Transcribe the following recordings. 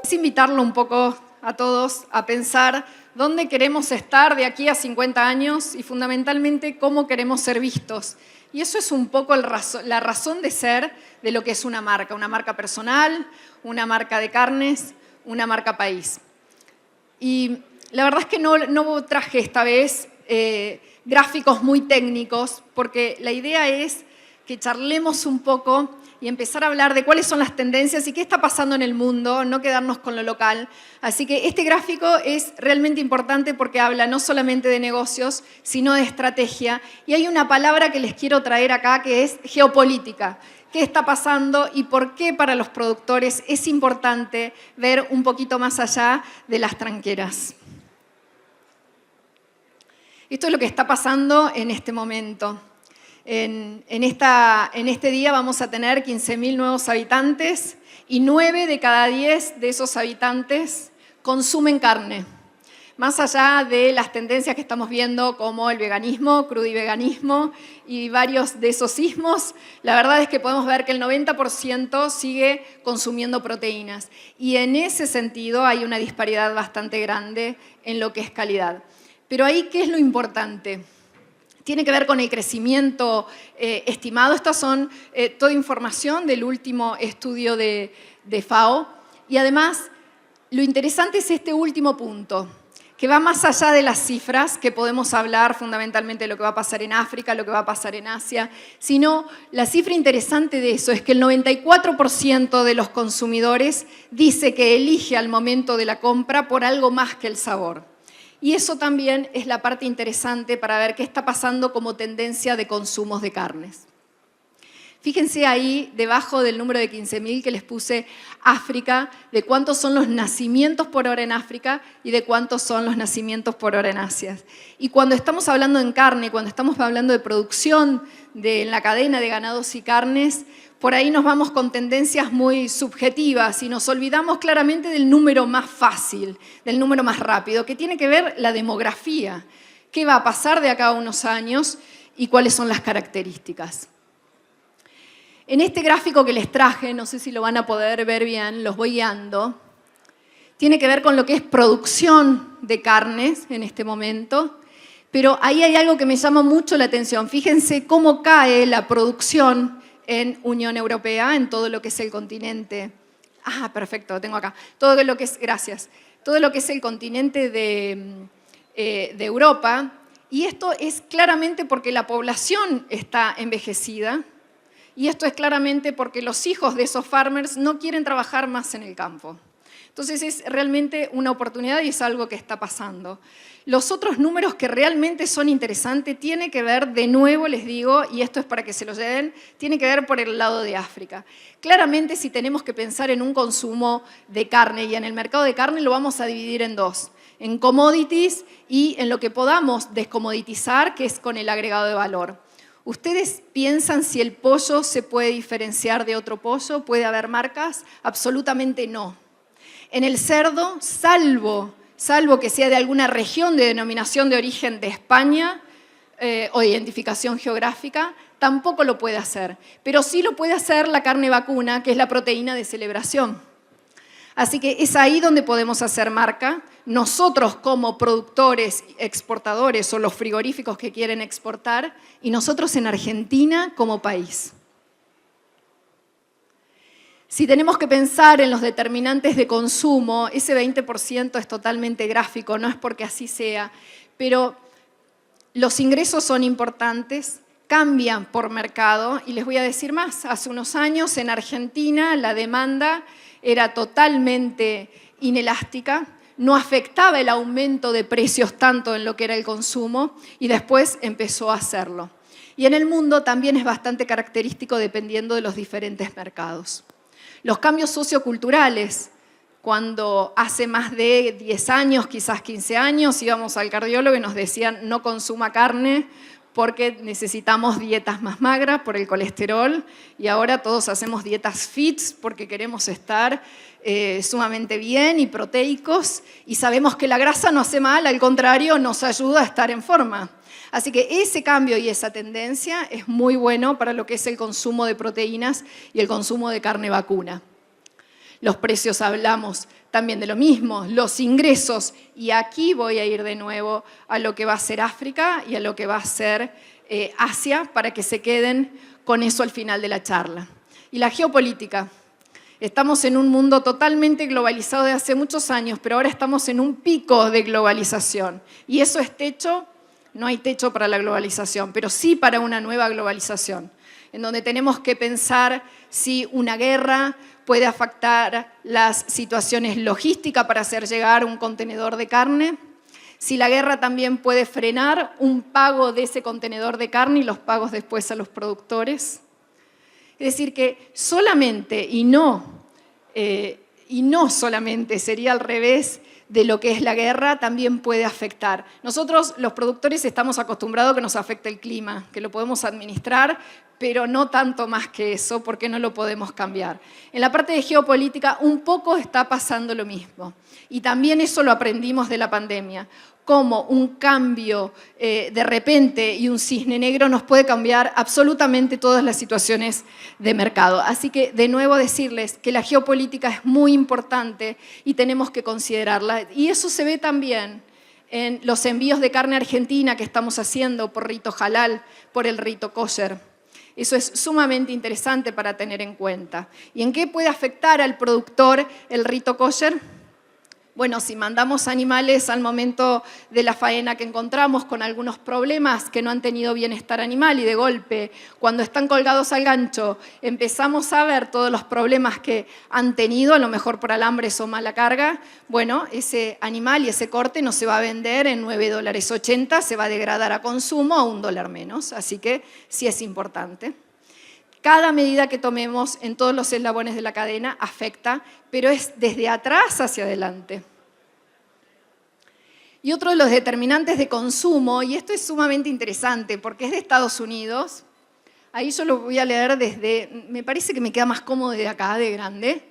Es invitarlo un poco a todos a pensar dónde queremos estar de aquí a 50 años y fundamentalmente cómo queremos ser vistos. Y eso es un poco la razón de ser de lo que es una marca personal, una marca de carnes, una marca país. Y la verdad es que no traje esta vez gráficos muy técnicos, porque la idea es que charlemos un poco y empezar a hablar de cuáles son las tendencias y qué está pasando en el mundo, no quedarnos con lo local. Así que este gráfico es realmente importante porque habla no solamente de negocios, sino de estrategia. Y hay una palabra que les quiero traer acá que es geopolítica. ¿Qué está pasando y por qué para los productores es importante ver un poquito más allá de las tranqueras? Esto es lo que está pasando en este momento. En este día vamos a tener 15.000 nuevos habitantes y 9 de cada 10 de esos habitantes consumen carne. Más allá de las tendencias que estamos viendo como el veganismo, crudiveganismo y varios de esos ismos, la verdad es que podemos ver que el 90% sigue consumiendo proteínas. Y en ese sentido hay una disparidad bastante grande en lo que es calidad. Pero ahí, ¿qué es lo importante? Tiene que ver con el crecimiento estimado. Estas son toda información del último estudio de FAO. Y además, lo interesante es este último punto, que va más allá de las cifras, que podemos hablar fundamentalmente de lo que va a pasar en África, lo que va a pasar en Asia, sino la cifra interesante de eso es que el 94% de los consumidores dice que elige al momento de la compra por algo más que el sabor. Y eso también es la parte interesante para ver qué está pasando como tendencia de consumos de carnes. Fíjense ahí, debajo del número de 15.000 que les puse África, de cuántos son los nacimientos por hora en África y de cuántos son los nacimientos por hora en Asia. Y cuando estamos hablando en carne, cuando estamos hablando de producción en la cadena de ganados y carnes, por ahí nos vamos con tendencias muy subjetivas y nos olvidamos claramente del número más fácil, del número más rápido, que tiene que ver la demografía. ¿Qué va a pasar de acá a unos años y cuáles son las características? En este gráfico que les traje, no sé si lo van a poder ver bien, los voy guiando, tiene que ver con lo que es producción de carnes en este momento, pero ahí hay algo que me llama mucho la atención. Fíjense cómo cae la producción en Unión Europea, en todo lo que es el continente. Ah, perfecto, lo tengo acá. Todo lo que es, gracias. Todo lo que es el continente de Europa. Y esto es claramente porque la población está envejecida. Y esto es claramente porque los hijos de esos farmers no quieren trabajar más en el campo. Entonces es realmente una oportunidad y es algo que está pasando. Los otros números que realmente son interesantes tienen que ver, de nuevo les digo, y esto es para que se lo lleven, tiene que ver por el lado de África. Claramente si tenemos que pensar en un consumo de carne y en el mercado de carne lo vamos a dividir en dos. En commodities y en lo que podamos descomoditizar, que es con el agregado de valor. ¿Ustedes piensan si el pollo se puede diferenciar de otro pollo? ¿Puede haber marcas? Absolutamente no. En el cerdo, salvo que sea de alguna región de denominación de origen de España o de identificación geográfica, tampoco lo puede hacer. Pero sí lo puede hacer la carne vacuna, que es la proteína de celebración. Así que es ahí donde podemos hacer marca. Nosotros como productores, exportadores o los frigoríficos que quieren exportar, y nosotros en Argentina como país. Si tenemos que pensar en los determinantes de consumo, ese 20% es totalmente gráfico, no es porque así sea, pero los ingresos son importantes, cambian por mercado y les voy a decir más. Hace unos años en Argentina la demanda era totalmente inelástica, no afectaba el aumento de precios tanto en lo que era el consumo y después empezó a hacerlo. Y en el mundo también es bastante característico dependiendo de los diferentes mercados. Los cambios socioculturales, cuando hace más de 10 años, quizás 15 años, íbamos al cardiólogo y nos decían no consuma carne porque necesitamos dietas más magras por el colesterol y ahora todos hacemos dietas fits porque queremos estar sumamente bien y proteicos y sabemos que la grasa no hace mal, al contrario, nos ayuda a estar en forma. Así que ese cambio y esa tendencia es muy bueno para lo que es el consumo de proteínas y el consumo de carne vacuna. Los precios hablamos también de lo mismo, los ingresos, y aquí voy a ir de nuevo a lo que va a ser África y a lo que va a ser Asia, para que se queden con eso al final de la charla. Y la geopolítica. Estamos en un mundo totalmente globalizado de hace muchos años, pero ahora estamos en un pico de globalización. Y eso es techo, no hay techo para la globalización, pero sí para una nueva globalización, en donde tenemos que pensar si una guerra puede afectar las situaciones logísticas para hacer llegar un contenedor de carne, si la guerra también puede frenar un pago de ese contenedor de carne y los pagos después a los productores. Es decir, que solamente y no solamente sería al revés de lo que es la guerra, también puede afectar. Nosotros, los productores, estamos acostumbrados a que nos afecte el clima, que lo podemos administrar, pero no tanto más que eso, porque no lo podemos cambiar. En la parte de geopolítica, un poco está pasando lo mismo. Y también eso lo aprendimos de la pandemia, cómo un cambio de repente y un cisne negro nos puede cambiar absolutamente todas las situaciones de mercado. Así que, de nuevo, decirles que la geopolítica es muy importante y tenemos que considerarla. Y eso se ve también en los envíos de carne argentina que estamos haciendo por rito halal, por el rito kosher. Eso es sumamente interesante para tener en cuenta. ¿Y en qué puede afectar al productor el rito kosher? Bueno, si mandamos animales al momento de la faena que encontramos con algunos problemas que no han tenido bienestar animal y de golpe, cuando están colgados al gancho, empezamos a ver todos los problemas que han tenido, a lo mejor por alambres o mala carga, bueno, ese animal y ese corte no se va a vender en $9.80, se va a degradar a consumo a $1 menos, así que sí es importante. Cada medida que tomemos en todos los eslabones de la cadena afecta, pero es desde atrás hacia adelante. Y otro de los determinantes de consumo, y esto es sumamente interesante porque es de Estados Unidos, ahí yo lo voy a leer desde, me parece que me queda más cómodo de acá, de grande.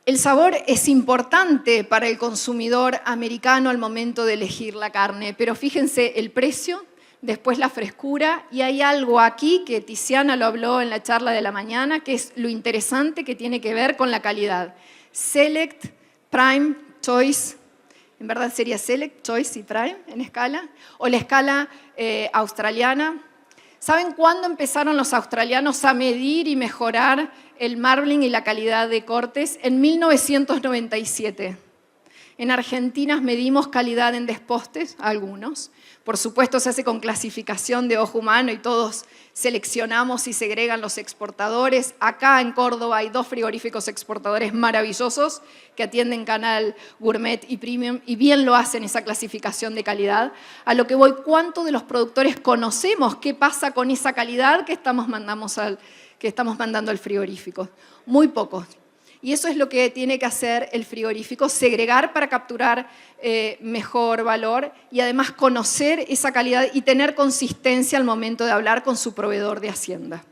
El sabor es importante para el consumidor americano al momento de elegir la carne, pero fíjense el precio, después la frescura, y hay algo aquí que Tiziana lo habló en la charla de la mañana, que es lo interesante que tiene que ver con la calidad. Select, Prime, Choice, en verdad sería Select, Choice y Prime en escala, o la escala australiana. ¿Saben cuándo empezaron los australianos a medir y mejorar el marbling y la calidad de cortes? En 1997. En Argentina medimos calidad en despostes, algunos. Por supuesto, se hace con clasificación de ojo humano y todos seleccionamos y segregan los exportadores. Acá en Córdoba hay 2 frigoríficos exportadores maravillosos que atienden canal gourmet y premium y bien lo hacen esa clasificación de calidad. A lo que voy, ¿cuánto de los productores conocemos qué pasa con esa calidad que estamos mandando al frigorífico? Muy pocos. Y eso es lo que tiene que hacer el frigorífico, segregar para capturar mejor valor y además conocer esa calidad y tener consistencia al momento de hablar con su proveedor de Hacienda.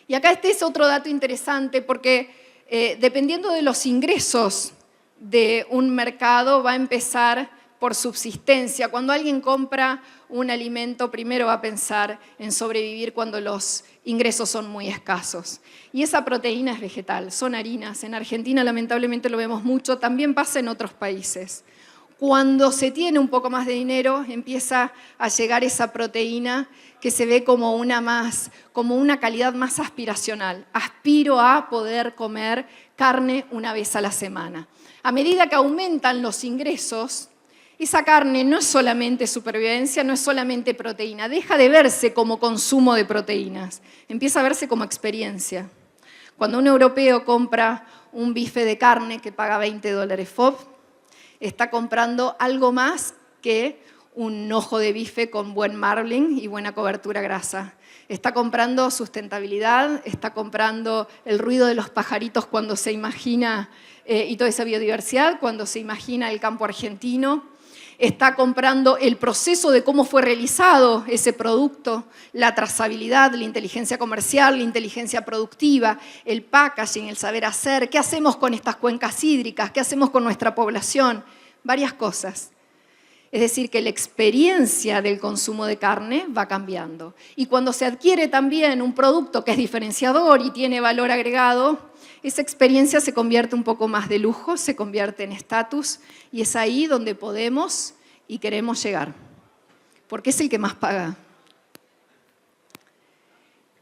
Y acá este es otro dato interesante porque dependiendo de los ingresos de un mercado va a empezar por subsistencia. Cuando alguien compra un alimento, primero va a pensar en sobrevivir cuando los ingresos son muy escasos. Y esa proteína es vegetal, son harinas. En Argentina lamentablemente lo vemos mucho, también pasa en otros países. Cuando se tiene un poco más de dinero, empieza a llegar esa proteína que se ve como una calidad más aspiracional. Aspiro a poder comer carne una vez a la semana. A medida que aumentan los ingresos, esa carne no es solamente supervivencia, no es solamente proteína, deja de verse como consumo de proteínas, empieza a verse como experiencia. Cuando un europeo compra un bife de carne que paga $20 FOB, está comprando algo más que un ojo de bife con buen marbling y buena cobertura grasa. Está comprando sustentabilidad, está comprando el ruido de los pajaritos cuando se imagina, y toda esa biodiversidad, cuando se imagina el campo argentino. Está comprando el proceso de cómo fue realizado ese producto, la trazabilidad, la inteligencia comercial, la inteligencia productiva, el packaging, el saber hacer, qué hacemos con estas cuencas hídricas, qué hacemos con nuestra población, varias cosas. Es decir, que la experiencia del consumo de carne va cambiando. Y cuando se adquiere también un producto que es diferenciador y tiene valor agregado, esa experiencia se convierte un poco más de lujo, se convierte en estatus, y es ahí donde podemos y queremos llegar, porque es el que más paga.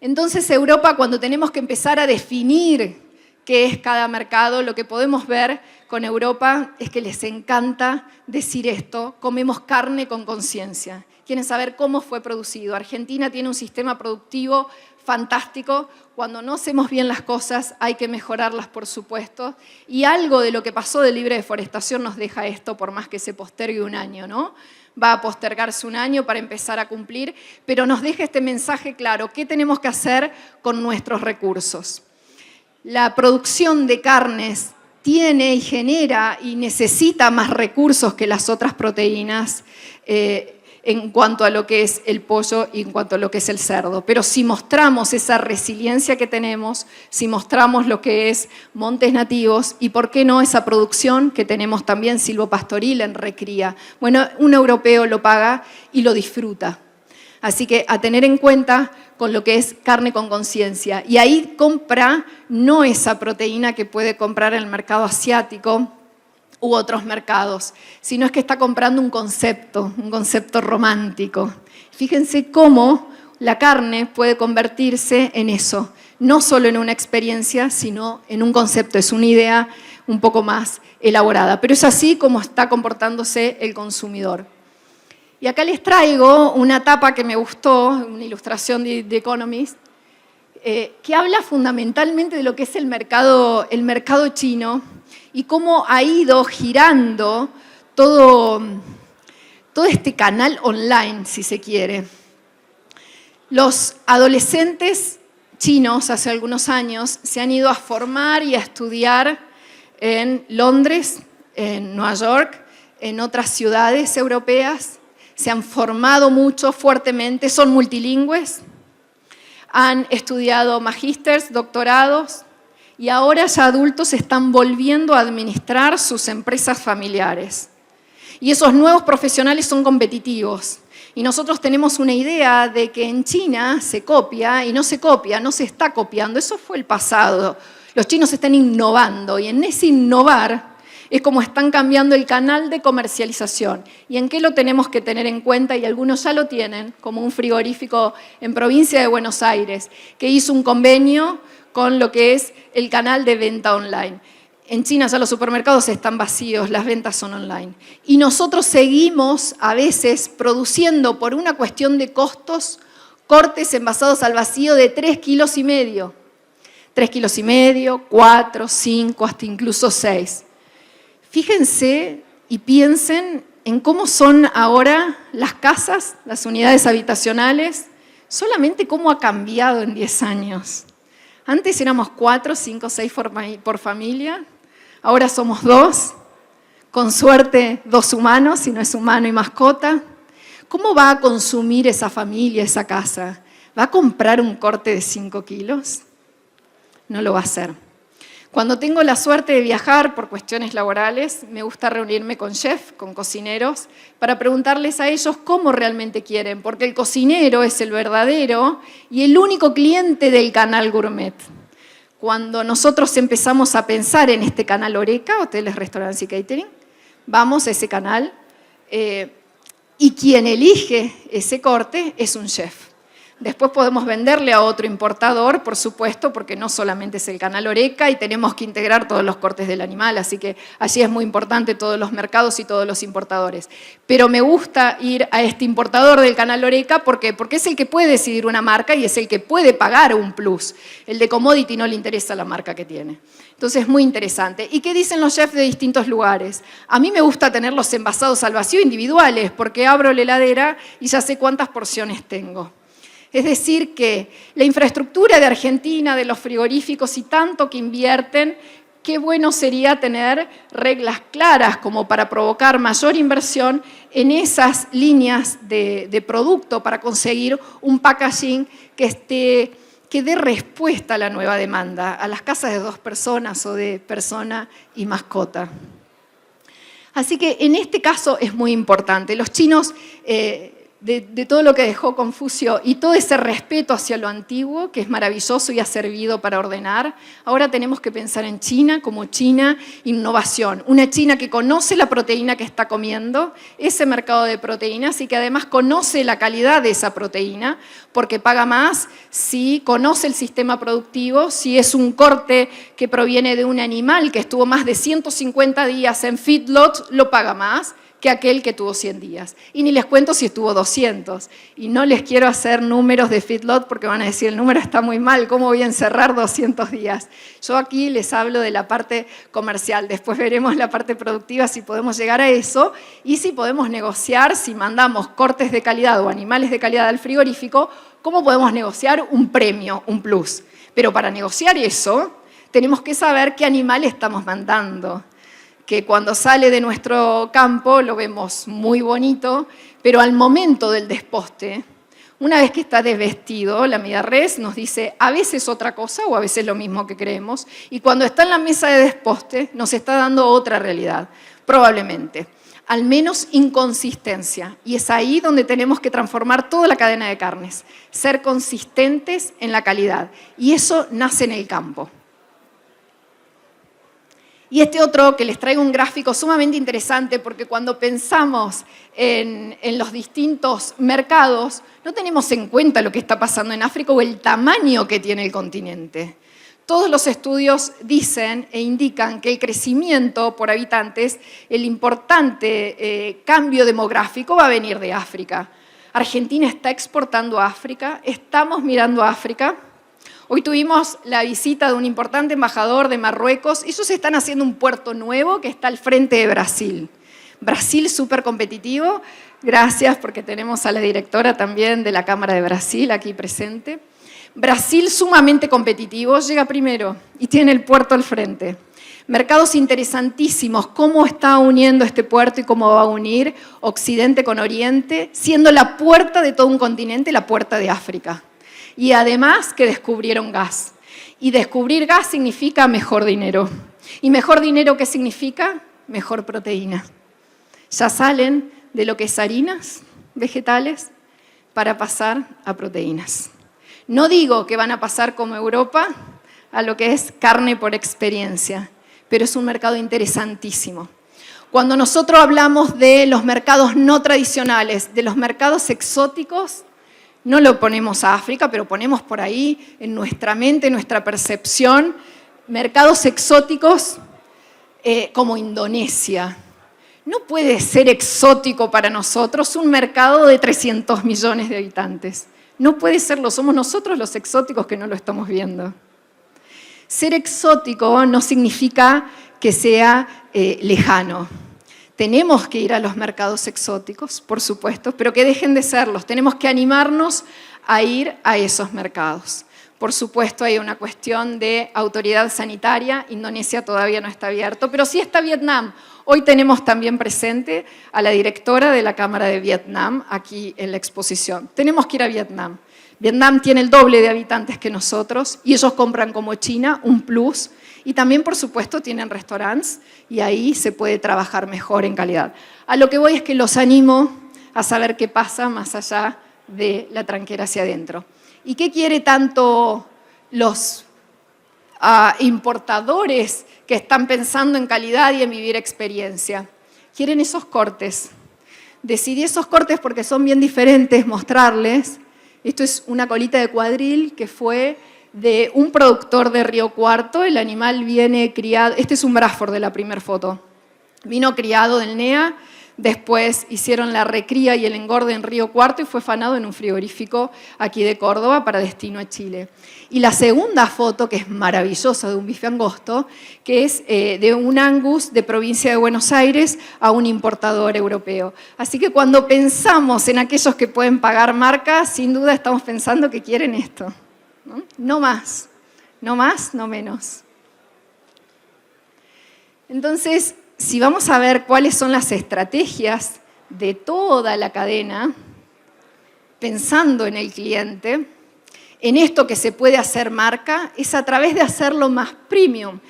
Entonces, Europa, cuando tenemos que empezar a definir qué es cada mercado, lo que podemos ver con Europa es que les encanta decir esto: comemos carne con conciencia. Quieren saber cómo fue producido. Argentina tiene un sistema productivo fantástico. Cuando no hacemos bien las cosas hay que mejorarlas, por supuesto. Y algo de lo que pasó de libre deforestación nos deja esto, por más que se postergue un año, ¿no? Va a postergarse un año para empezar a cumplir, pero nos deja este mensaje claro: ¿qué tenemos que hacer con nuestros recursos? La producción de carnes tiene y genera y necesita más recursos que las otras proteínas en cuanto a lo que es el pollo y en cuanto a lo que es el cerdo. Pero si mostramos esa resiliencia que tenemos, si mostramos lo que es montes nativos y, ¿por qué no, esa producción que tenemos también silvopastoril en recría? Bueno, un europeo lo paga y lo disfruta. Así que a tener en cuenta con lo que es carne con conciencia. Y ahí compra no esa proteína que puede comprar en el mercado asiático u otros mercados, sino es que está comprando un concepto romántico. Fíjense cómo la carne puede convertirse en eso, no solo en una experiencia, sino en un concepto, es una idea un poco más elaborada. Pero es así como está comportándose el consumidor. Y acá les traigo una tapa que me gustó, una ilustración de The Economist, que habla fundamentalmente de lo que es el mercado chino y cómo ha ido girando todo este canal online, si se quiere. Los adolescentes chinos hace algunos años se han ido a formar y a estudiar en Londres, en Nueva York, en otras ciudades europeas. Se han formado mucho, fuertemente, son multilingües, han estudiado magísters, doctorados, y ahora ya adultos están volviendo a administrar sus empresas familiares. Y esos nuevos profesionales son competitivos. Y nosotros tenemos una idea de que en China se copia, y no se copia, no se está copiando. Eso fue el pasado. Los chinos están innovando, y en ese innovar es como están cambiando el canal de comercialización. ¿Y en qué lo tenemos que tener en cuenta? Y algunos ya lo tienen, como un frigorífico en provincia de Buenos Aires, que hizo un convenio con lo que es el canal de venta online. En China ya los supermercados están vacíos, las ventas son online. Y nosotros seguimos a veces produciendo, por una cuestión de costos, cortes envasados al vacío de 3,5 kilos. 3,5 kilos, 4, 5, hasta incluso 6. Fíjense y piensen en cómo son ahora las casas, las unidades habitacionales, solamente cómo ha cambiado en 10 años. Antes éramos 4, 5, 6 por familia, ahora somos 2, con suerte 2 humanos, si no es humano y mascota. ¿Cómo va a consumir esa familia, esa casa? ¿Va a comprar un corte de 5 kilos? No lo va a hacer. Cuando tengo la suerte de viajar por cuestiones laborales, me gusta reunirme con chefs, con cocineros, para preguntarles a ellos cómo realmente quieren, porque el cocinero es el verdadero y el único cliente del canal gourmet. Cuando nosotros empezamos a pensar en este canal Horeca, hoteles, restaurantes y catering, vamos a ese canal y quien elige ese corte es un chef. Después podemos venderle a otro importador, por supuesto, porque no solamente es el canal Horeca y tenemos que integrar todos los cortes del animal, así que allí es muy importante todos los mercados y todos los importadores. Pero me gusta ir a este importador del canal Horeca, ¿por qué? Porque es el que puede decidir una marca y es el que puede pagar un plus. El de commodity no le interesa la marca que tiene. Entonces es muy interesante. ¿Y qué dicen los chefs de distintos lugares? A mí me gusta tenerlos envasados al vacío individuales, porque abro la heladera y ya sé cuántas porciones tengo. Es decir, que la infraestructura de Argentina, de los frigoríficos y tanto que invierten, qué bueno sería tener reglas claras como para provocar mayor inversión en esas líneas de producto para conseguir un packaging que dé respuesta a la nueva demanda, a las casas de 2 personas o de persona y mascota. Así que en este caso es muy importante. Los chinos, de todo lo que dejó Confucio y todo ese respeto hacia lo antiguo, que es maravilloso y ha servido para ordenar, ahora tenemos que pensar en China como China innovación. Una China que conoce la proteína que está comiendo, ese mercado de proteínas, y que además conoce la calidad de esa proteína, porque paga más si conoce el sistema productivo, si es un corte que proviene de un animal que estuvo más de 150 días en feedlot, lo paga más que aquel que tuvo 100 días. Y ni les cuento si estuvo 200. Y no les quiero hacer números de feedlot porque van a decir, el número está muy mal, ¿cómo voy a encerrar 200 días? Yo aquí les hablo de la parte comercial. Después veremos la parte productiva, si podemos llegar a eso y si podemos negociar, si mandamos cortes de calidad o animales de calidad al frigorífico, ¿cómo podemos negociar un premio, un plus? Pero para negociar eso, tenemos que saber qué animal estamos mandando, que cuando sale de nuestro campo lo vemos muy bonito, pero al momento del desposte, una vez que está desvestido, la media res nos dice a veces otra cosa o a veces lo mismo que creemos, y cuando está en la mesa de desposte nos está dando otra realidad, probablemente, al menos inconsistencia, y es ahí donde tenemos que transformar toda la cadena de carnes, ser consistentes en la calidad, y eso nace en el campo. Y este otro, que les traigo un gráfico sumamente interesante, porque cuando pensamos en los distintos mercados, no tenemos en cuenta lo que está pasando en África o el tamaño que tiene el continente. Todos los estudios dicen e indican que el crecimiento por habitantes, el importante cambio demográfico va a venir de África. Argentina está exportando a África, estamos mirando a África. Hoy tuvimos la visita de un importante embajador de Marruecos. Ellos están haciendo un puerto nuevo que está al frente de Brasil. Brasil súper competitivo. Gracias, porque tenemos a la directora también de la Cámara de Brasil aquí presente. Brasil sumamente competitivo, llega primero y tiene el puerto al frente. Mercados interesantísimos, cómo está uniendo este puerto y cómo va a unir Occidente con Oriente, siendo la puerta de todo un continente, la puerta de África. Y además que descubrieron gas. Y descubrir gas significa mejor dinero. ¿Y mejor dinero qué significa? Mejor proteína. Ya salen de lo que es harinas vegetales para pasar a proteínas. No digo que van a pasar como Europa a lo que es carne por experiencia, pero es un mercado interesantísimo. Cuando nosotros hablamos de los mercados no tradicionales, de los mercados exóticos, no lo ponemos a África, pero ponemos por ahí en nuestra mente, en nuestra percepción, mercados exóticos como Indonesia. No puede ser exótico para nosotros un mercado de 300 millones de habitantes. No puede serlo, somos nosotros los exóticos que no lo estamos viendo. Ser exótico no significa que sea lejano. Tenemos que ir a los mercados exóticos, por supuesto, pero que dejen de serlos. Tenemos que animarnos a ir a esos mercados. Por supuesto, hay una cuestión de autoridad sanitaria. Indonesia todavía no está abierto, pero sí está Vietnam. Hoy tenemos también presente a la directora de la Cámara de Vietnam aquí en la exposición. Tenemos que ir a Vietnam. Vietnam tiene el doble de habitantes que nosotros y ellos compran como China un plus. Y también, por supuesto, tienen restaurantes y ahí se puede trabajar mejor en calidad. A lo que voy es que los animo a saber qué pasa más allá de la tranquera hacia adentro. ¿Y qué quiere tanto los importadores que están pensando en calidad y en vivir experiencia? Quieren esos cortes. Decidí esos cortes porque son bien diferentes, mostrarles. Esto es una colita de cuadril que fue de un productor de Río Cuarto. El animal viene criado, este es un Bradford de la primera foto, vino criado del NEA, después hicieron la recría y el engorde en Río Cuarto y fue fanado en un frigorífico aquí de Córdoba para destino a Chile. Y la segunda foto, que es maravillosa, de un bife angosto, que es de un Angus de provincia de Buenos Aires a un importador europeo. Así que cuando pensamos en aquellos que pueden pagar marcas, sin duda estamos pensando que quieren esto. No más, no menos. Entonces, si vamos a ver cuáles son las estrategias de toda la cadena, pensando en el cliente, en esto que se puede hacer marca es a través de hacerlo más premium.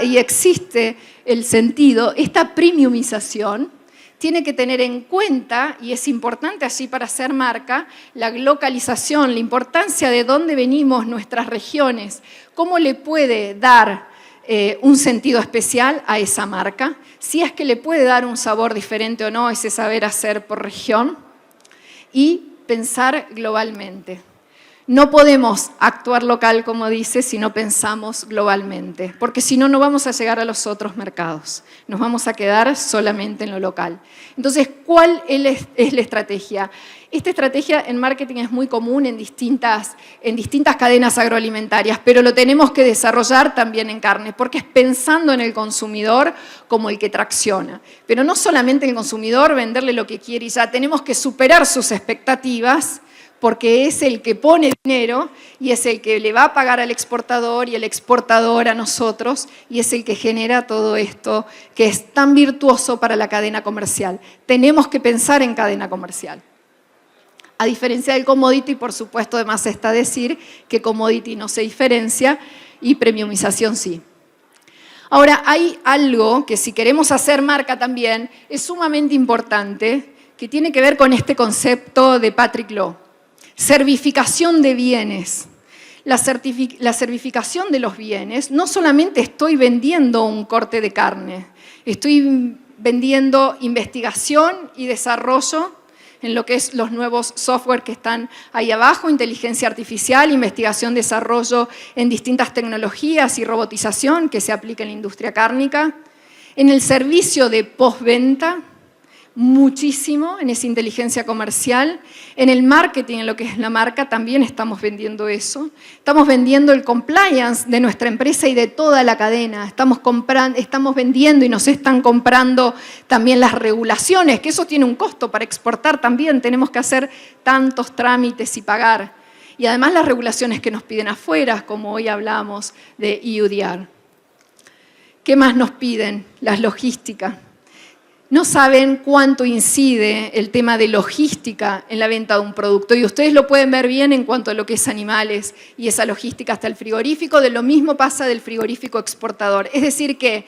Y existe el sentido, esta premiumización tiene que tener en cuenta, y es importante así para hacer marca, la localización, la importancia de dónde venimos, nuestras regiones, cómo le puede dar un sentido especial a esa marca, si es que le puede dar un sabor diferente o no, ese saber hacer por región, y pensar globalmente. No podemos actuar local, como dice, si no pensamos globalmente, porque si no, no vamos a llegar a los otros mercados. Nos vamos a quedar solamente en lo local. Entonces, ¿cuál es la estrategia? Esta estrategia en marketing es muy común en distintas cadenas agroalimentarias, pero lo tenemos que desarrollar también en carne, porque es pensando en el consumidor como el que tracciona. Pero no solamente el consumidor, venderle lo que quiere y ya, tenemos que superar sus expectativas, porque es el que pone dinero y es el que le va a pagar al exportador y el exportador a nosotros y es el que genera todo esto que es tan virtuoso para la cadena comercial. Tenemos que pensar en cadena comercial. A diferencia del commodity, por supuesto, además está decir que commodity no se diferencia y premiumización sí. Ahora, hay algo que si queremos hacer marca también es sumamente importante, que tiene que ver con este concepto de Patrick Law. Servificación de bienes. La servificación de los bienes, no solamente estoy vendiendo un corte de carne, estoy vendiendo investigación y desarrollo en lo que es los nuevos software que están ahí abajo, inteligencia artificial, investigación, desarrollo en distintas tecnologías y robotización que se aplica en la industria cárnica, en el servicio de postventa, muchísimo en esa inteligencia comercial, en el marketing, en lo que es la marca, también estamos vendiendo eso. Estamos vendiendo el compliance de nuestra empresa y de toda la cadena. Estamos vendiendo y nos están comprando también las regulaciones, que eso tiene un costo para exportar también. Tenemos que hacer tantos trámites y pagar. Y además las regulaciones que nos piden afuera, como hoy hablamos de EUDR. ¿Qué más nos piden? Las logísticas. No saben cuánto incide el tema de logística en la venta de un producto y ustedes lo pueden ver bien en cuanto a lo que es animales y esa logística hasta el frigorífico. De lo mismo pasa del frigorífico exportador. Es decir que,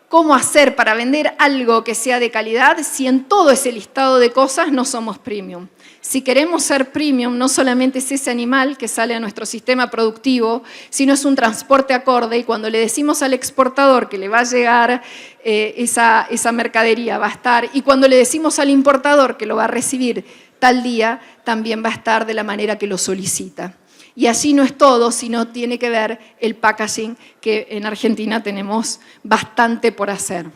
¿cómo hacer para vender algo que sea de calidad si en todo ese listado de cosas no somos premium? Si queremos ser premium, no solamente es ese animal que sale a nuestro sistema productivo, sino es un transporte acorde y cuando le decimos al exportador que le va a llegar esa mercadería, va a estar, y cuando le decimos al importador que lo va a recibir tal día, también va a estar de la manera que lo solicita. Y así no es todo, sino tiene que ver el packaging, que en Argentina tenemos bastante por hacer.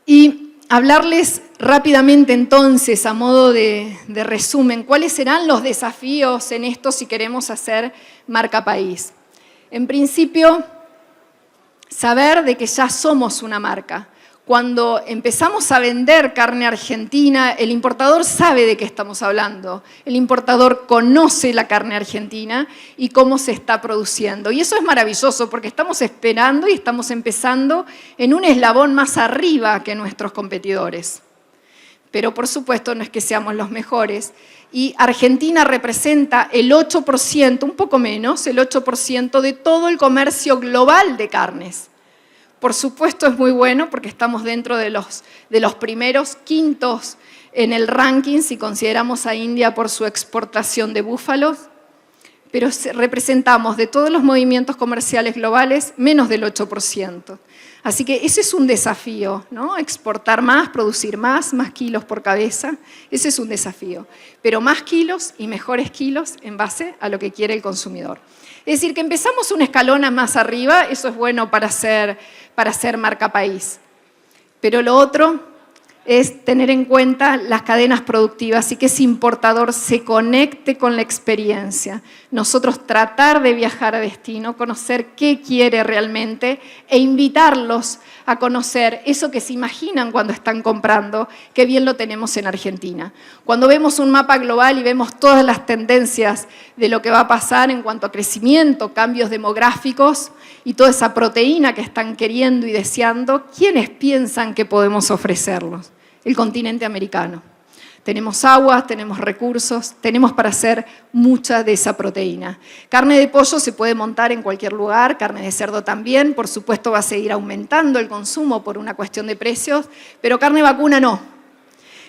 Y hablarles rápidamente entonces, a modo de resumen, cuáles serán los desafíos en esto si queremos hacer marca país. En principio, saber de que ya somos una marca. Cuando empezamos a vender carne argentina, el importador sabe de qué estamos hablando. El importador conoce la carne argentina y cómo se está produciendo. Y eso es maravilloso porque estamos esperando y estamos empezando en un eslabón más arriba que nuestros competidores. Pero por supuesto no es que seamos los mejores. Y Argentina representa el 8%, un poco menos, el 8% de todo el comercio global de carnes. Por supuesto es muy bueno porque estamos dentro de los primeros quintos en el ranking si consideramos a India por su exportación de búfalos, pero representamos de todos los movimientos comerciales globales menos del 8%. Así que ese es un desafío, ¿no? Exportar más, producir más kilos por cabeza, ese es un desafío. Pero más kilos y mejores kilos en base a lo que quiere el consumidor. Es decir, que empezamos un escalón más arriba, eso es bueno para hacer marca país. Pero lo otro es tener en cuenta las cadenas productivas y que ese importador se conecte con la experiencia. Nosotros tratar de viajar a destino, conocer qué quiere realmente e invitarlos a conocer eso que se imaginan cuando están comprando, qué bien lo tenemos en Argentina. Cuando vemos un mapa global y vemos todas las tendencias de lo que va a pasar en cuanto a crecimiento, cambios demográficos y toda esa proteína que están queriendo y deseando, ¿quiénes piensan que podemos ofrecerlos? El continente americano. Tenemos agua, tenemos recursos, tenemos para hacer mucha de esa proteína. Carne de pollo se puede montar en cualquier lugar, carne de cerdo también, por supuesto va a seguir aumentando el consumo por una cuestión de precios, pero carne vacuna no.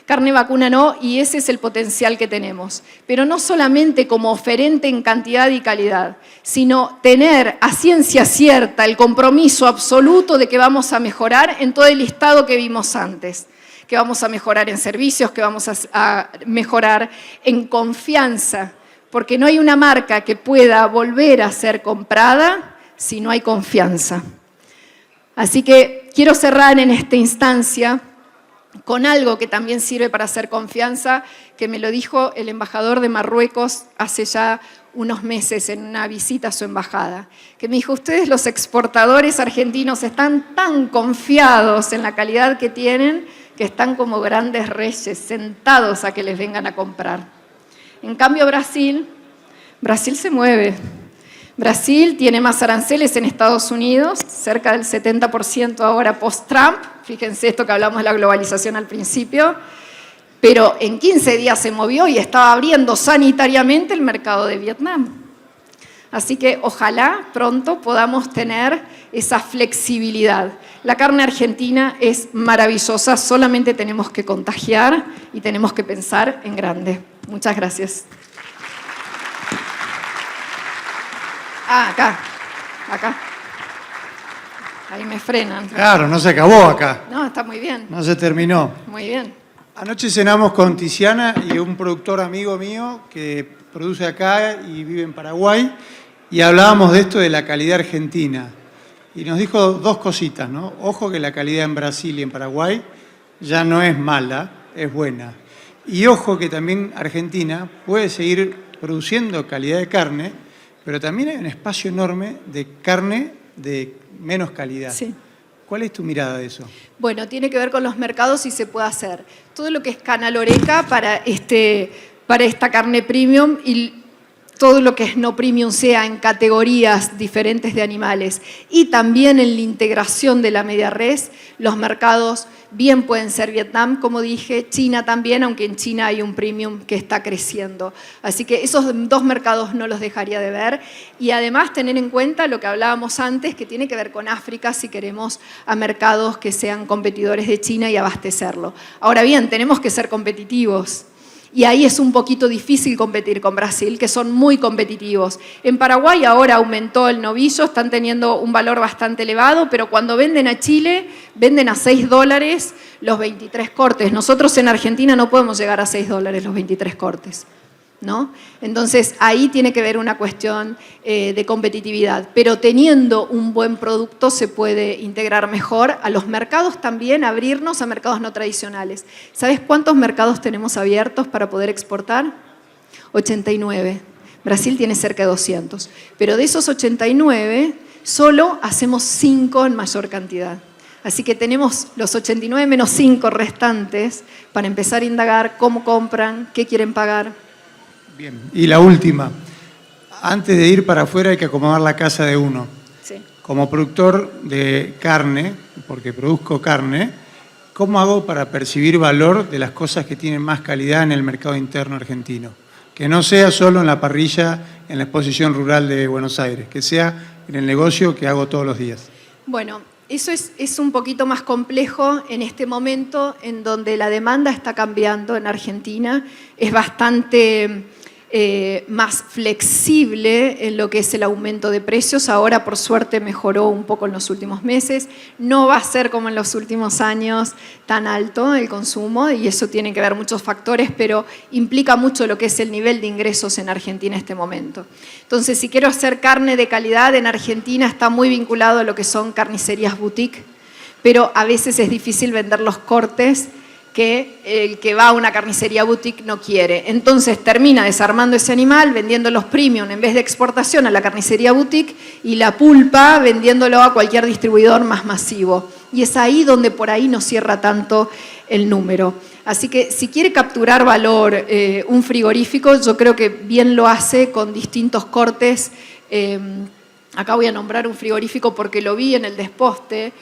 Carne vacuna no, y ese es el potencial que tenemos. Pero no solamente como oferente en cantidad y calidad, sino tener a ciencia cierta el compromiso absoluto de que vamos a mejorar en todo el listado que vimos antes. Que vamos a mejorar en servicios, que vamos a mejorar en confianza, porque no hay una marca que pueda volver a ser comprada si no hay confianza. Así que quiero cerrar en esta instancia con algo que también sirve para hacer confianza, que me lo dijo el embajador de Marruecos hace ya unos meses en una visita a su embajada, que me dijo, ustedes los exportadores argentinos están tan confiados en la calidad que tienen, que están como grandes reyes, sentados a que les vengan a comprar. En cambio, Brasil se mueve. Brasil tiene más aranceles en Estados Unidos, cerca del 70% ahora post-Trump. Fíjense esto que hablamos de la globalización al principio. Pero en 15 días se movió y estaba abriendo sanitariamente el mercado de Vietnam. Así que ojalá pronto podamos tener esa flexibilidad. La carne argentina es maravillosa, solamente tenemos que contagiar y tenemos que pensar en grande. Muchas gracias. Acá. Ahí me frenan. Claro, no se acabó acá. No, está muy bien. No se terminó. Muy bien. Anoche cenamos con Tiziana y un productor amigo mío que produce acá y vive en Paraguay y hablábamos de esto de la calidad argentina. Y nos dijo dos cositas, ¿no? Ojo que la calidad en Brasil y en Paraguay ya no es mala, es buena. Y ojo que también Argentina puede seguir produciendo calidad de carne, pero también hay un espacio enorme de carne de menos calidad. Sí. ¿Cuál es tu mirada de eso? Bueno, tiene que ver con los mercados y se puede hacer. Todo lo que es canaloreca para esta carne premium y todo lo que es no premium sea en categorías diferentes de animales y también en la integración de la media res, los mercados bien pueden ser Vietnam, como dije, China también, aunque en China hay un premium que está creciendo. Así que esos dos mercados no los dejaría de ver y además tener en cuenta lo que hablábamos antes, que tiene que ver con África si queremos a mercados que sean competidores de China y abastecerlo. Ahora bien, tenemos que ser competitivos. Y ahí es un poquito difícil competir con Brasil, que son muy competitivos. En Paraguay ahora aumentó el novillo, están teniendo un valor bastante elevado, pero cuando venden a Chile, venden a $6 los 23 cortes. Nosotros en Argentina no podemos llegar a $6 los 23 cortes, ¿no? Entonces ahí tiene que ver una cuestión de competitividad, pero teniendo un buen producto se puede integrar mejor a los mercados también, abrirnos a mercados no tradicionales. ¿Sabes cuántos mercados tenemos abiertos para poder exportar? 89. Brasil tiene cerca de 200, pero de esos 89 solo hacemos 5 en mayor cantidad. Así que tenemos los 89 menos 5 restantes para empezar a indagar cómo compran, qué quieren pagar. Bien, y la última. Antes de ir para afuera hay que acomodar la casa de uno. Sí. Como productor de carne, porque produzco carne, ¿cómo hago para percibir valor de las cosas que tienen más calidad en el mercado interno argentino? Que no sea solo en la parrilla, en la exposición rural de Buenos Aires, que sea en el negocio que hago todos los días. Bueno, eso es un poquito más complejo en este momento en donde la demanda está cambiando en Argentina. Es bastante más flexible en lo que es el aumento de precios. Ahora, por suerte, mejoró un poco en los últimos meses. No va a ser como en los últimos años tan alto el consumo y eso tiene que ver muchos factores, pero implica mucho lo que es el nivel de ingresos en Argentina en este momento. Entonces, si quiero hacer carne de calidad en Argentina, está muy vinculado a lo que son carnicerías boutique, pero a veces es difícil vender los cortes que el que va a una carnicería boutique no quiere. Entonces termina desarmando ese animal, vendiendo los premium en vez de exportación a la carnicería boutique y la pulpa vendiéndolo a cualquier distribuidor más masivo. Y es ahí donde por ahí no cierra tanto el número. Así que si quiere capturar valor un frigorífico, yo creo que bien lo hace con distintos cortes. Acá voy a nombrar un frigorífico porque lo vi en el desposte,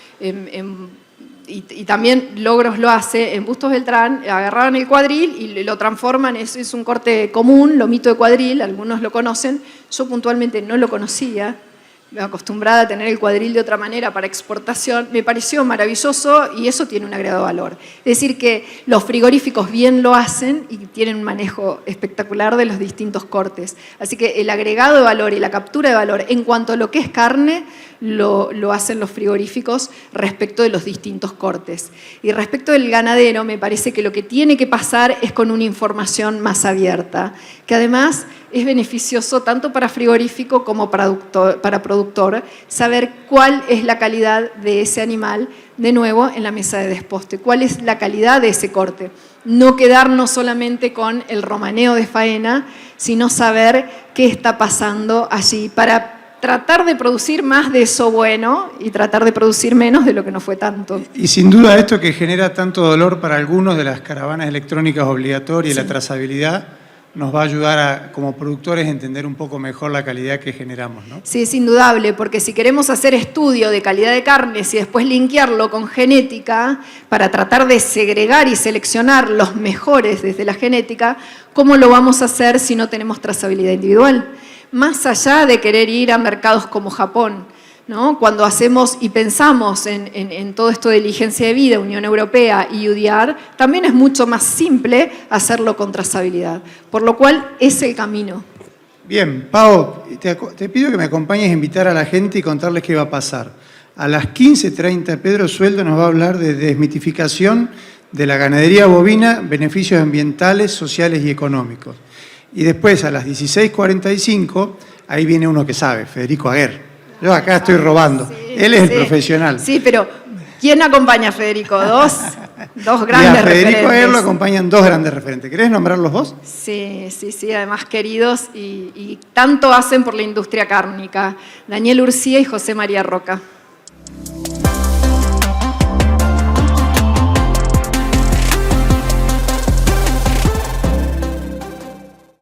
y también Logros lo hace, en Bustos Beltrán agarraban el cuadril y lo transforman, es un corte común, lomito de cuadril, algunos lo conocen, yo puntualmente no lo conocía, acostumbrada a tener el cuadril de otra manera para exportación, me pareció maravilloso y eso tiene un agregado valor. Es decir, que los frigoríficos bien lo hacen y tienen un manejo espectacular de los distintos cortes. Así que el agregado de valor y la captura de valor en cuanto a lo que es carne, lo hacen los frigoríficos respecto de los distintos cortes. Y respecto del ganadero, me parece que lo que tiene que pasar es con una información más abierta, que además es beneficioso tanto para frigorífico como para productor saber cuál es la calidad de ese animal, de nuevo, en la mesa de desposte, cuál es la calidad de ese corte. No quedarnos solamente con el romaneo de faena, sino saber qué está pasando allí para tratar de producir más de eso bueno y tratar de producir menos de lo que no fue tanto. Y sin duda esto que genera tanto dolor para algunos de las caravanas electrónicas obligatorias y la trazabilidad, nos va a ayudar como productores a entender un poco mejor la calidad que generamos, ¿no? Sí, es indudable, porque si queremos hacer estudio de calidad de carnes y después linkearlo con genética para tratar de segregar y seleccionar los mejores desde la genética, ¿cómo lo vamos a hacer si no tenemos trazabilidad individual? Más allá de querer ir a mercados como Japón, ¿no? Cuando hacemos y pensamos en todo esto de diligencia de vida, Unión Europea y UDR, también es mucho más simple hacerlo con trazabilidad, por lo cual es el camino. Bien, Pau, te pido que me acompañes a invitar a la gente y contarles qué va a pasar. A las 15:30 Pedro Sueldo nos va a hablar de desmitificación de la ganadería bovina, beneficios ambientales, sociales y económicos. Y después a las 16:45, ahí viene uno que sabe, Federico Aguer. Yo acá estoy robando. Sí, Él es el profesional. Sí, pero ¿quién acompaña a Federico? Dos grandes y a Federico referentes. Aguer lo acompañan dos grandes referentes. ¿Querés nombrarlos vos? Sí, además queridos y tanto hacen por la industria cárnica. Daniel Urcía y José María Roca.